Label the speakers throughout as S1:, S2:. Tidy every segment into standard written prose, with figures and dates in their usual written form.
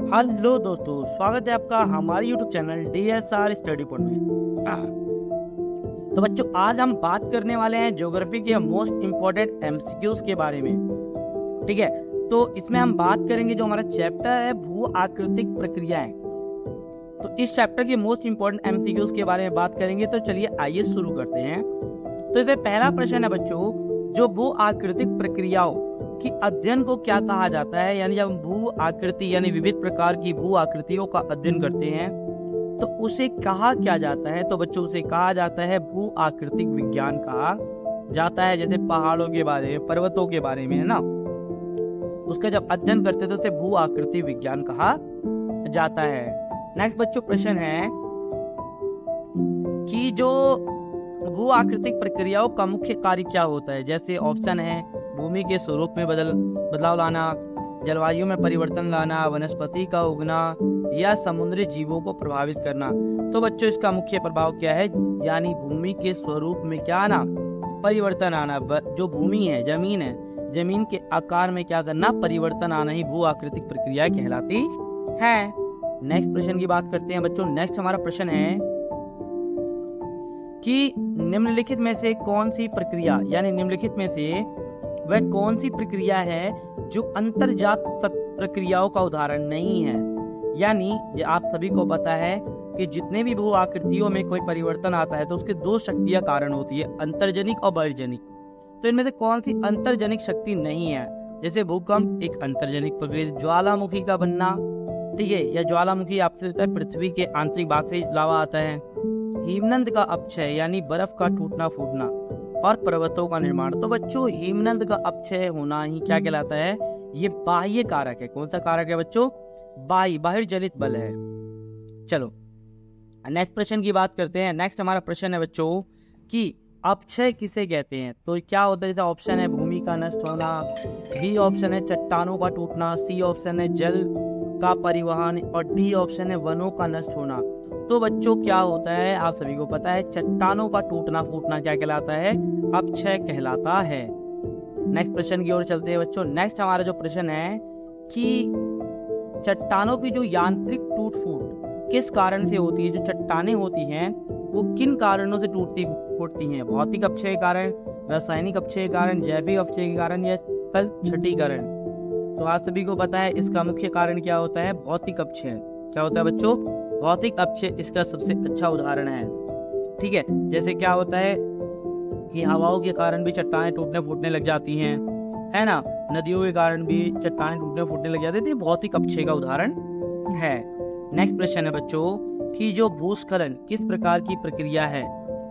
S1: Hello दोस्तों, स्वागत है आपका हमारे YouTube channel DSR study point में। तो बच्चों, आज हम बात करने वाले हैं ज्योग्राफी के मोस्ट इम्पोर्टेंट एमसीक्यूज के बारे में। ठीक है, तो इसमें हम बात करेंगे जो हमारा चैप्टर है भू आकृतिक प्रक्रियाएं। तो इस चैप्टर के मोस्ट इम्पोर्टेंट एमसीक्यूज के बारे में बात करेंगे। तो चलिए आइए शुरू करते हैं। तो इसमें पहला प्रश्न है बच्चों, जो भू आकृतिक प्रक्रियाओं कि अध्ययन को क्या कहा जाता है। यानी जब भू आकृति यानी विविध प्रकार की भू आकृतियों का अध्ययन करते हैं तो उसे कहा क्या जाता है। तो बच्चों, उसे कहा जाता है भू आकृतिक विज्ञान कहा जाता है। जैसे पहाड़ों के बारे में, पर्वतों के बारे में, है ना, उसका जब अध्ययन करते हैं तो उसे भू आकृति विज्ञान कहा जाता है। नेक्स्ट बच्चों प्रश्न है कि जो भू आकृतिक प्रक्रियाओं का मुख्य कार्य क्या होता है। जैसे ऑप्शन है भूमि के स्वरूप में बदलाव लाना, जलवायु में परिवर्तन लाना, वनस्पति का उगना या समुद्री जीवों को प्रभावित करना। तो बच्चों, इसका मुख्य प्रभाव क्या है, यानी भूमि के स्वरूप में क्या आना, परिवर्तन आना। जो भूमि है, जमीन है, जमीन के आकार में क्या करना, परिवर्तन आना ही भू आकृतिक प्रक्रिया कहलाती है। नेक्स्ट प्रश्न की बात करते हैं बच्चों। नेक्स्ट हमारा प्रश्न है कि निम्नलिखित में से कौन सी प्रक्रिया, यानी निम्नलिखित में से वह कौन सी प्रक्रिया है जो अंतर्जात प्रक्रियाओं का उदाहरण नहीं है। यानी ये आप सभी को पता है कि जितने भी भू आकृतियों में कोई परिवर्तन आता है तो उसके दो शक्तियां कारण होती है, अंतर्जनिक और बहिर्जनिक। तो इनमें से कौन सी अंतर्जनिक शक्ति नहीं है। जैसे भूकंप एक अंतर्जनिक प्रक्रिया, ज्वालामुखी का बनना, ठीक है, या ज्वालामुखी आपसे होता है पृथ्वी के आंतरिक भाग से लावा आता है। हिमनद का अपक्षय यानी बर्फ का टूटना फूटना, और पर्वतों का निर्माण। तो बच्चों, हिमनद का अपक्षय होना ही क्या कहलाता है, ये बाह्य कारक है। कौन सा कारक है बच्चों, बहिर्जनित बल है। चलो नेक्स्ट प्रश्न की बात करते हैं। नेक्स्ट हमारा प्रश्न है बच्चों कि अपक्षय किसे कहते हैं। तो क्या होता है, जैसे ऑप्शन है भूमि का नष्ट होना, बी ऑप्शन है चट्टानों का टूटना, सी ऑप्शन है जल का परिवहन, और डी ऑप्शन है वनों का नष्ट होना। तो बच्चों, क्या होता है, आप सभी को पता है, चट्टानों का टूटना फूटना क्या कहलाता है, अपक्षय कहलाता है। नेक्स्ट प्रश्न की ओर चलते हैं बच्चों। नेक्स्ट हमारा जो प्रश्न है कि चट्टानों की जो यांत्रिक टूट फूट किस कारण से होती है। जो चट्टानें होती हैं वो किन कारणों से टूटती फूटती हैं, भौतिक अपक्षय के कारण, रासायनिक अपक्षय के कारण, जैविक अपक्षय के कारण, या तल छटीकरण। तो आप सभी को पता है इसका मुख्य कारण क्या होता है, भौतिक अपक्षय। क्या होता है बच्चों, भौतिक अपक्षय इसका सबसे अच्छा उदाहरण है। ठीक है, जैसे क्या होता है कि हवाओं के कारण भी चट्टानें टूटने फूटने लग जाती हैं, है ना, नदियों के कारण भी चट्टानें टूटने फूटने लग जाती है। तो ये भौतिक अपक्षय का उदाहरण है। नेक्स्ट प्रश्न है बच्चों कि जो भूस्खलन किस प्रकार की प्रक्रिया है।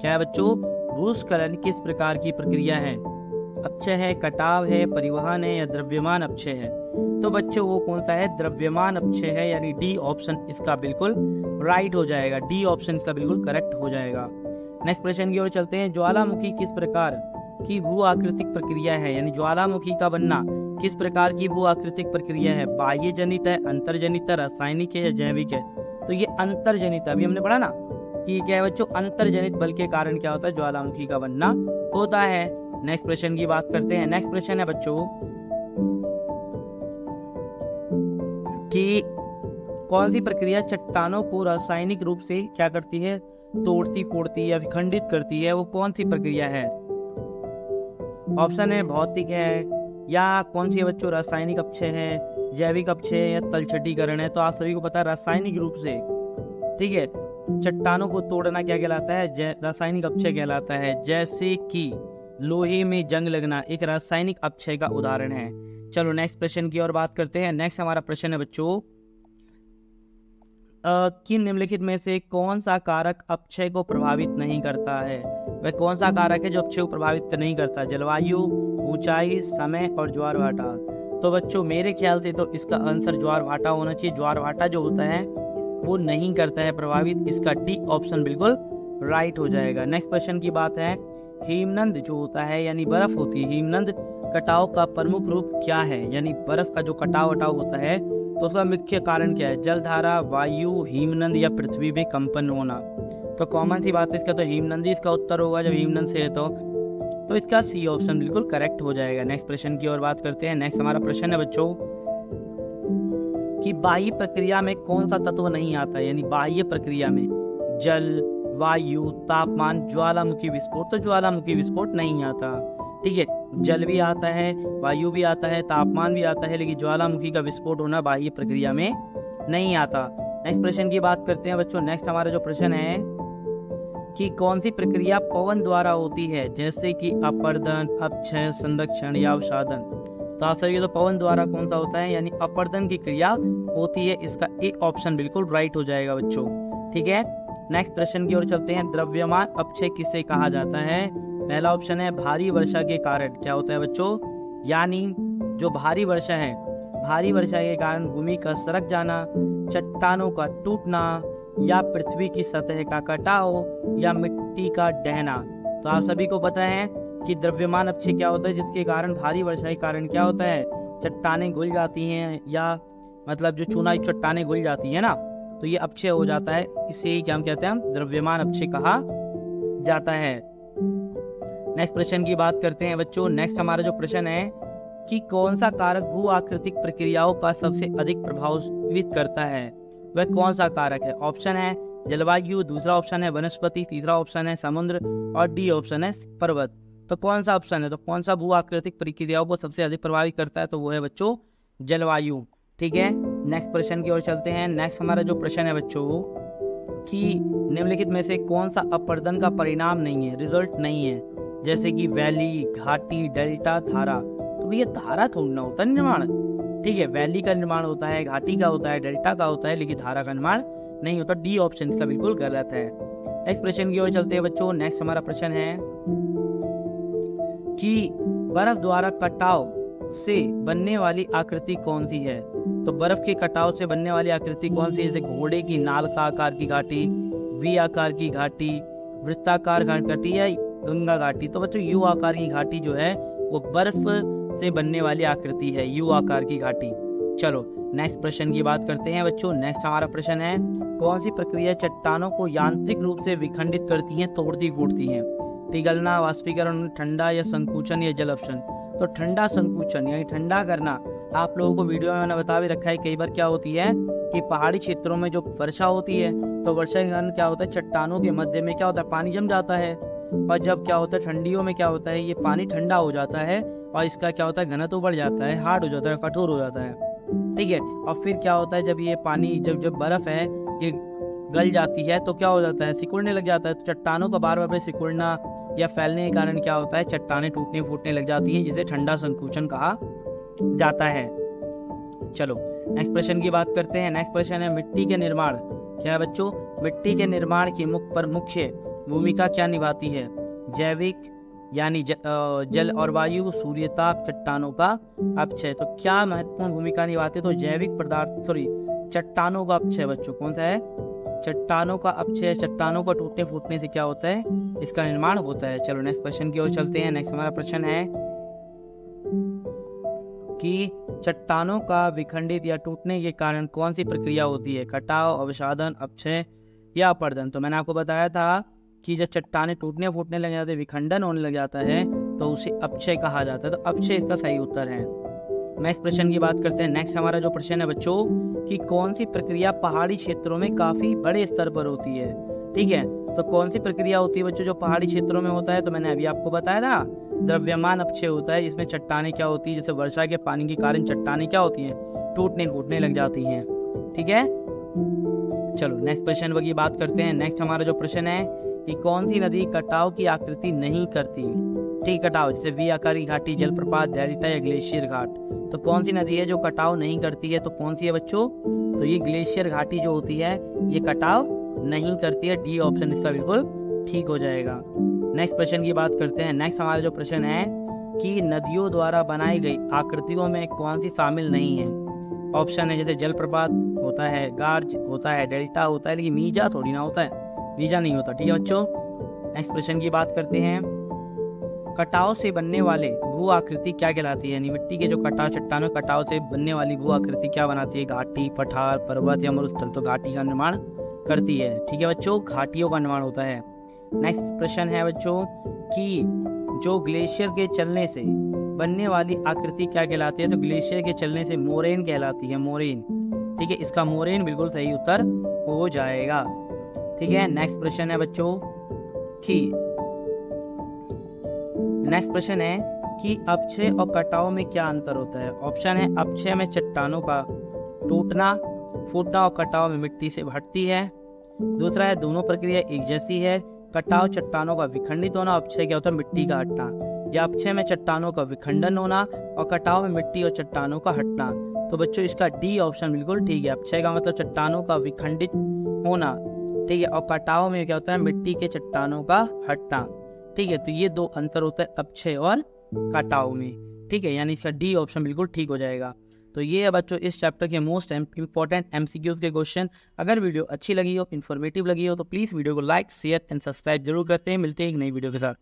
S1: क्या है बच्चों, भूस्खलन किस प्रकार की प्रक्रिया है, अपक्षय है, कटाव है, परिवहन है, या द्रव्यमान अपक्षय है। तो बच्चों, वो कौन सा है, द्रव्यमान अपक्षय है, यानी डी ऑप्शन इसका बिल्कुल राइट हो जाएगा। डी ऑप्शन इसका बिल्कुल करेक्ट हो जाएगा। नेक्स्ट प्रश्न की ओर चलते हैं। ज्वालामुखी किस प्रकार की भू आकृतिक प्रक्रिया है, यानी ज्वालामुखी का बनना किस प्रकार की भू आकृतिक प्रक्रिया है, बाह्य जनित है, अंतर्जनित है, रासायनिक है, या जैविक है। तो ये अंतर्जनित है। अभी हमने पढ़ा ना कि क्या है बच्चों, अंतर्जनित बल के कारण क्या होता है, ज्वालामुखी का बनना होता है। नेक्स्ट प्रश्न की बात करते हैं। नेक्स्ट प्रश्न है बच्चों कि कौन सी प्रक्रिया चट्टानों को रासायनिक रूप से क्या करती है, तोड़ती फोड़ती या विखंडित करती है। वो कौन सी प्रक्रिया है। ऑप्शन है भौतिक है, या कौन सी है बच्चों, रासायनिक अपक्षय है, जैविक अपक्षय है, या तलछटीकरण है। तो आप सभी को पता है रासायनिक रूप से, ठीक है, चट्टानों को तोड़ना क्या कहलाता है, रासायनिक अपक्षय कहलाता है। जैसे कि लोहे में जंग लगना एक रासायनिक अपक्षय का उदाहरण है। चलो नेक्स्ट प्रश्न की ओर बात करते हैं। नेक्स्ट हमारा प्रश्न है बच्चों कि निम्नलिखित में से कौन सा कारक अपक्षय को प्रभावित नहीं करता है। वह कौन सा कारक है जो अपक्षय को प्रभावित नहीं करता, जलवायु, ऊंचाई, समय, और ज्वार भाटा। तो बच्चों, मेरे ख्याल से तो इसका आंसर ज्वार भाटा होना चाहिए। ज्वार भाटा जो होता है वो नहीं करता है प्रभावित। इसका डी ऑप्शन बिल्कुल राइट हो जाएगा। नेक्स्ट प्रश्न की बात है, हिमनद जो होता है यानी बर्फ होती है, हिमनद कटाव का प्रमुख रूप क्या है। यानी बर्फ का जो कटाव वटाव होता है तो उसका मुख्य कारण क्या है, जलधारा, वायु, हिमनद, या पृथ्वी में कंपन होना। तो कॉमन सी बात है इसका, तो हिमनद ही इसका उत्तर होगा जब हिमनद से है तो इसका सी ऑप्शन बिल्कुल करेक्ट हो जाएगा। नेक्स्ट प्रश्न की ओर बात करते हैं। नेक्स्ट हमारा प्रश्न है बच्चों कि बाह्य प्रक्रिया में कौन सा तत्व नहीं आता है, यानी बाह्य प्रक्रिया में जल, वायु, तापमान, ज्वालामुखी विस्फोट, तो ज्वालामुखी विस्फोट नहीं आता। ठीक है, जल भी आता है, वायु भी आता है, तापमान भी आता है, लेकिन ज्वालामुखी का विस्फोट होना बाह्य प्रक्रिया में नहीं आता। नेक्स्ट प्रश्न की बात करते हैं बच्चों। नेक्स्ट हमारा जो प्रश्न है कि कौन सी प्रक्रिया पवन द्वारा होती है, जैसे कि अपर्दन, अपक्षय, संरक्षण या अवसादन। तो आप सभी तो पवन द्वारा कौन सा होता है, यानी अपर्दन की क्रिया होती है। इसका एक ऑप्शन बिल्कुल राइट हो जाएगा बच्चों। ठीक है, नेक्स्ट प्रश्न की ओर चलते हैं। द्रव्यमान अपक्षय किसे कहा जाता है? पहला ऑप्शन है भारी वर्षा के कारण। क्या होता है बच्चों, यानी जो भारी वर्षा है, भारी वर्षा के कारण भूमि का सरक जाना, चट्टानों का टूटना, या पृथ्वी की सतह का कटाव, या मिट्टी का डहना। तो आप सभी को पता है कि द्रव्यमान अपक्षय क्या होता है, जिसके कारण भारी वर्षा के कारण क्या होता है, चट्टानें घुल जाती हैं, या मतलब जो चूना की चट्टानें घुल जाती है ना, तो ये अपक्षय हो जाता है। इसे ही क्या हम कहते हैं, द्रव्यमान अपक्षय कहा जाता है। नेक्स्ट प्रश्न की बात करते हैं बच्चों। नेक्स्ट हमारा जो प्रश्न है कि कौन सा कारक भू आकृतिक प्रक्रियाओं का सबसे अधिक प्रभावित करता है, वह कौन सा कारक है? ऑप्शन है जलवायु, दूसरा ऑप्शन है वनस्पति, तीसरा ऑप्शन है समुद्र, और डी ऑप्शन है पर्वत। तो कौन सा ऑप्शन है, तो कौन सा भू आकृतिक प्रक्रियाओं को सबसे अधिक प्रभावित करता है? तो वो है बच्चों जलवायु। ठीक है, नेक्स्ट प्रश्न की ओर चलते हैं। नेक्स्ट हमारा जो प्रश्न है बच्चों कि निम्नलिखित में से कौन सा अपर्दन का परिणाम नहीं है, रिजल्ट नहीं है, जैसे कि वैली, घाटी, डेल्टा, धारा। तो ये धारा थोड़ा ना होता निर्माण। ठीक है, वैली का निर्माण होता है, घाटी का होता है, डेल्टा का होता है, लेकिन धारा का निर्माण नहीं होता। डी ऑप्शन इसका बिल्कुल गलत है। नेक्स्ट प्रश्न की ओर चलते हैं बच्चों। नेक्स्ट हमारा प्रश्न है कि बर्फ द्वारा कटाव से बनने वाली आकृति कौन सी है? तो बर्फ के कटाव से बनने वाली आकृति कौन सी है? जैसे घोड़े की नाल का आकार की घाटी, वी आकार की घाटी, वृत्ताकार घाटी, या गंगा घाटी। तो बच्चों यू आकार की घाटी जो है वो बर्फ से बनने वाली आकृति है, यू आकार की घाटी। चलो नेक्स्ट प्रश्न की बात करते हैं बच्चों। नेक्स्ट हमारा प्रश्न है कौन सी प्रक्रिया चट्टानों को यांत्रिक रूप से विखंडित करती है, तोड़ती फूटती है? पिघलना, वाष्पीकरण, ठंडा, या संकुचन, या जल ऑप्शन। तो ठंडा संकुचन यानी ठंडा करना। आप लोगों को वीडियो में मैंने बता भी रखा है, कई बार क्या होती है कि पहाड़ी क्षेत्रों में जो वर्षा होती है, तो वर्षा के कारण क्या होता है, चट्टानों के मध्य में क्या होता है, पानी जम जाता है। और जब क्या होता है ठंडियों में क्या होता है, ये पानी ठंडा हो जाता है और इसका क्या होता है, घनत्व बढ़ जाता है, हार्ड हो जाता है, कठोर हो जाता है। ठीक है, और फिर क्या होता है, जब ये पानी जब बर्फ है ये गल जाती है तो क्या हो जाता है, सिकुड़ने लग जाता है। तो चट्टानों का बार बार सिकुड़ना या फैलने के कारण क्या होता है, चट्टानें टूटने फूटने लग जाती हैं, जिसे ठंडा संकुचन कहा जाता है। चलो नेक्स्ट प्रश्न की बात करते हैं। नेक्स्ट प्रश्न है मिट्टी के निर्माण। क्या है बच्चों, मिट्टी के निर्माण की मुख्य भूमिका क्या निभाती है? जैविक यानी जल और वायु, सूर्यताप, चट्टानों का अपक्षय। तो क्या महत्वपूर्ण भूमिका निभाते हैं? तो जैविक पदार्थ, सॉरी चट्टानों का अपक्षय। बच्चों कौन सा है, चट्टानों का अपक्षय। चट्टानों का टूटने फूटने से क्या होता है, इसका निर्माण होता है। चलो नेक्स्ट क्वेश्चन की ओर चलते हैं। नेक्स्ट हमारा प्रश्न है कि चट्टानों का विखंडित या टूटने के कारण कौन सी प्रक्रिया होती है? कटाव, अवसादन, अपक्षय, या अपर्दन। तो मैंने आपको बताया था कि जब चट्टानें टूटने फूटने लग जाते हैं, विखंडन होने लग जाता है, तो उसे अपक्षय कहा जाता है। तो अपक्षय इसका सही उत्तर है। नेक्स्ट प्रश्न की बात करते हैं। नेक्स्ट हमारा जो प्रश्न है बच्चों कि कौन सी प्रक्रिया पहाड़ी क्षेत्रों में काफी बड़े स्तर पर होती है? ठीक है, तो कौन सी प्रक्रिया होती है बच्चों जो पहाड़ी क्षेत्रों में होता है? तो मैंने अभी आपको बताया था, द्रव्यमान अपक्षय होता है। इसमें चट्टानें क्या होती है, जैसे वर्षा के पानी के कारण चट्टानें क्या होती हैं, टूटने फूटने लग जाती हैं। ठीक है, चलो नेक्स्ट प्रश्न की बात करते हैं। नेक्स्ट हमारा जो प्रश्न है कि कौन सी नदी कटाव की आकृति नहीं करती? ठीक, कटाव जैसे वी आकार की घाटी, जलप्रपात, डेल्टा, या ग्लेशियर घाट। तो कौन सी नदी है जो कटाव नहीं करती है? तो कौन सी है बच्चों? तो ये ग्लेशियर घाटी जो होती है ये कटाव नहीं करती है। डी ऑप्शन इसका बिल्कुल ठीक हो जाएगा। नेक्स्ट प्रश्न की बात करते हैं। नेक्स्ट हमारा जो प्रश्न है कि नदियों द्वारा बनाई गई आकृतियों में कौन सी शामिल नहीं है? ऑप्शन है जैसे जलप्रपात होता है, गार्ज होता है, डेल्टा होता है, लेकिन मीजा थोड़ी ना होता है, मीजा नहीं होता। ठीक है बच्चों, नेक्स्ट प्रश्न की बात करते हैं। कटाव से बनने वाले भू आकृति क्या कहलाती है? यानी मिट्टी के जो कटाव, चट्टानों कटाव से बनने वाली भू आकृति क्या बनाती है? घाटी, पठार, पर्वत, या मरुस्थल। तो घाटी का निर्माण करती है। ठीक है बच्चों, घाटियों का निर्माण होता है। नेक्स्ट प्रश्न है बच्चों कि जो ग्लेशियर के चलने से बनने वाली आकृति क्या कहलाती है? तो ग्लेशियर के चलने से मोरेन कहलाती है, मोरेन। ठीक है, इसका मोरेन बिल्कुल सही उत्तर हो जाएगा। ठीक है, नेक्स्ट प्रश्न है बच्चों कि नेक्स्ट क्वेश्चन है कि अपक्षय और कटाव में क्या अंतर होता है। ऑप्शन है अपक्षय में चट्टानों का टूटना, फूटना और कटाव में मिट्टी से हटती है। दूसरा है दोनों प्रक्रिया एक जैसी है, कटाव चट्टानों का विखंडित होना, अपक्षय क्या होता है मिट्टी का हटना। या अपक्षय में चट्टानों का विखंडन होना और कटाव में मिट्टी और चट्टानों का हटना। तो बच्चों इसका डी ऑप्शन बिल्कुल ठीक है। अपक्षय का मतलब चट्टानों का विखंडित होना, ठीक है, और कटाव में क्या होता है मिट्टी के चट्टानों का हटना। ठीक है, तो ये दो अंतर होता है अपक्षय और कटाव में। ठीक है, यानी इसका डी ऑप्शन बिल्कुल ठीक हो जाएगा। तो ये है बच्चों इस चैप्टर के मोस्ट इंपॉर्टेंट एमसीक्यूज के क्वेश्चन। अगर वीडियो अच्छी लगी हो, इन्फॉर्मेटिव लगी हो, तो प्लीज़ वीडियो को लाइक, शेयर एंड सब्सक्राइब जरूर करते हैं। मिलते हैं एक नई वीडियो के साथ।